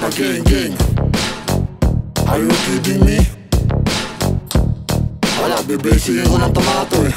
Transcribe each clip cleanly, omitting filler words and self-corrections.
Gang gang, are you kidding me? Wala, bibasikin ko ng tomato eh.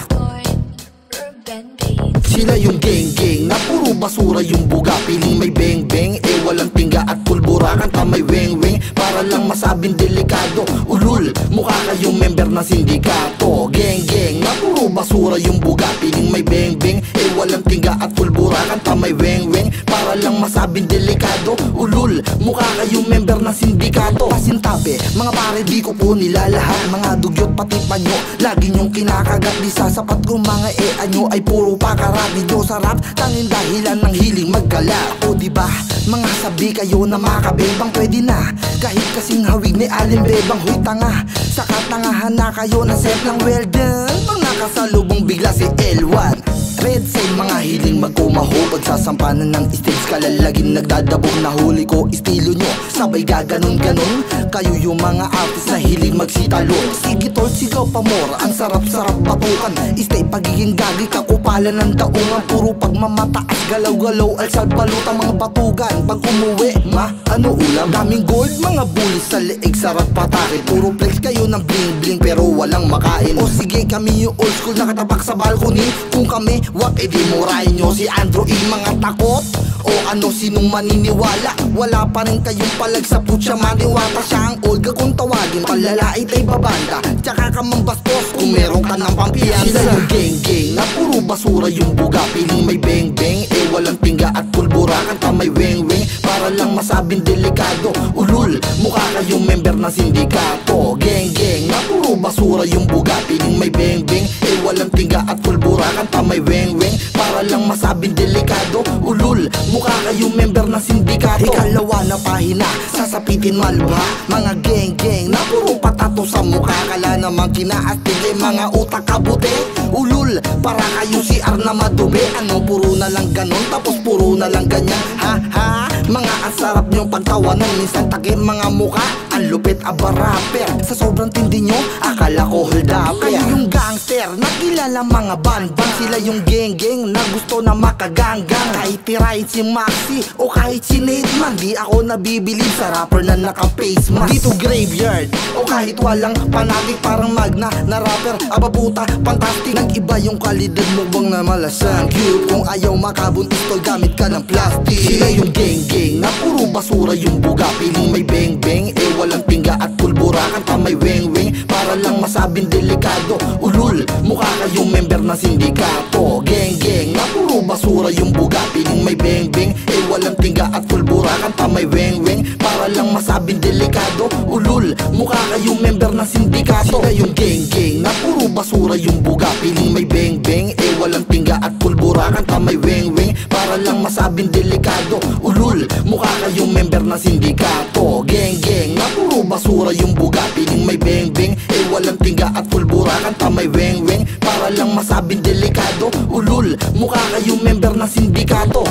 Sila yung gang-gang na puro basura yung buga. Piling may beng-beng, eh walang tingga at pulbura. Kanta may weng-weng, para lang masabing delikado. Ulul, mukha kayong member ng sindikato. Gang-gang na puro basura yung buga. Piling may beng-beng, eh walang tingga at pulbura. Kanta may weng-weng, para lang masabing delikado. Ulul, mukha kayong member ng sindikato. Pasintabi, mga pare di ko po nilalahat. Mga dugyot pati panyo, lagi nyong kinakagat. Di sasapat kung mga anyo ay puro pakara. Video sa rap, tanging dahilan ng hiling maggala. O diba, mga sabi kayo na makabebang pwede na. Kahit kasing hawig ni Alimbebang, huy tanga. Sa katangahan na kayo na set lang well done. Pag nakasalubong bigla si L1 Red Sign, mga hiling magkumaho. Pagsasampanan ng stage, kalalagin nagdadabog. Nahuli ko estilo nyo, sabay gaganon-ganon. Kayo yung mga artist na hiling magsitalo. Sige tol, sigaw pa more, ang sarap-sarap batukan. Stay pagiging gagi, kakupalan ng daungan. Puro pagmamataas, galaw-galaw, alsal balutang mga batugan. Pag umuwi, ano ulam? Daming gold, mga bulis sa leeg, sarap patake. Puro flex kayo ng bling-bling pero walang makain. O sige, kami yung old school nakatapak sa balcony. Kung kami, wag edi murahin nyo si Andrew E. Mga takot o ano, sinong maniniwala? Wala pa rin kayong palag sa putya, maniwata siya ang Olga kung tawagin. Palalait ay babanda, tsaka ka mambastos kung meron ka ng pampiyansa. Sila yung gang-gang na puro basura yung buga. Piling may beng-beng, eh walang tingga at pulbura. Kanta may weng-weng, para lang masabing delikado. Ulul, mukha kayong member ng sindikato. Gang-gang na puro basura yung buga. Piling may beng-beng, eh walang tingga at pulbura. Kanta may weng-weng, para lang masabing delikado. Ulul, mukha kayong member ng sindikato. Ikalawa na pahina, sasapitin malba. Mga gang-gang na puro patato sa mukha. Kala naman kinaastig, mga utak kabuti. Ulul, para kayo si R na madube. Ano, puro na lang ganon, tapos puro na lang ganyan. Ha ha, mga asarap nyong pagtawanan. Minsan takin mga mukha, ang lupit aba rapper. Sa sobrang tindi nyo, akala ko hold up. Kayo yung gangster, nakilala mga band-band. Sila yung gang-gang na gusto na makaganggang. Kahit tirahin si Maxi o kahit si Nate man, di ako nabibilib sa rapper na naka-face mask. Dito graveyard o kahit walang panatig, parang magna na rapper. Aba puta, fantastic, nag-iba yung kalidad mo bang na malasang. Cute, kung ayaw makabuntis tol, gamit ka ng plastic. Sila yung gang-gang na puro basura yung buga. Piling may beng-beng, eh walang tingga at pulbura. Kanta may weng-weng, para lang masabing delikado. Ulul, mukha kayong member ng sindikato. Gang-gang na puro basura yung buga. Piling may beng-beng, eh walang tingga at pulbura. Kanta may weng-weng, para lang masabing delikado. Ulul, mukha kayong member ng sindikato. Sila yung gang-gang na puro basura yung buga. Piling may beng-beng, eh walang tingga at pulbura. Kanta may weng-weng, para lang masabing delikado. Ulul, mukha kayong member ng sindikato. Gang-gang na puro basura yung buga. Piling may beng-beng, eh walang tingga at pulbura. Kanta may weng-weng, para lang masabing delikado. Ulul, mukha kayong member ng sindikato.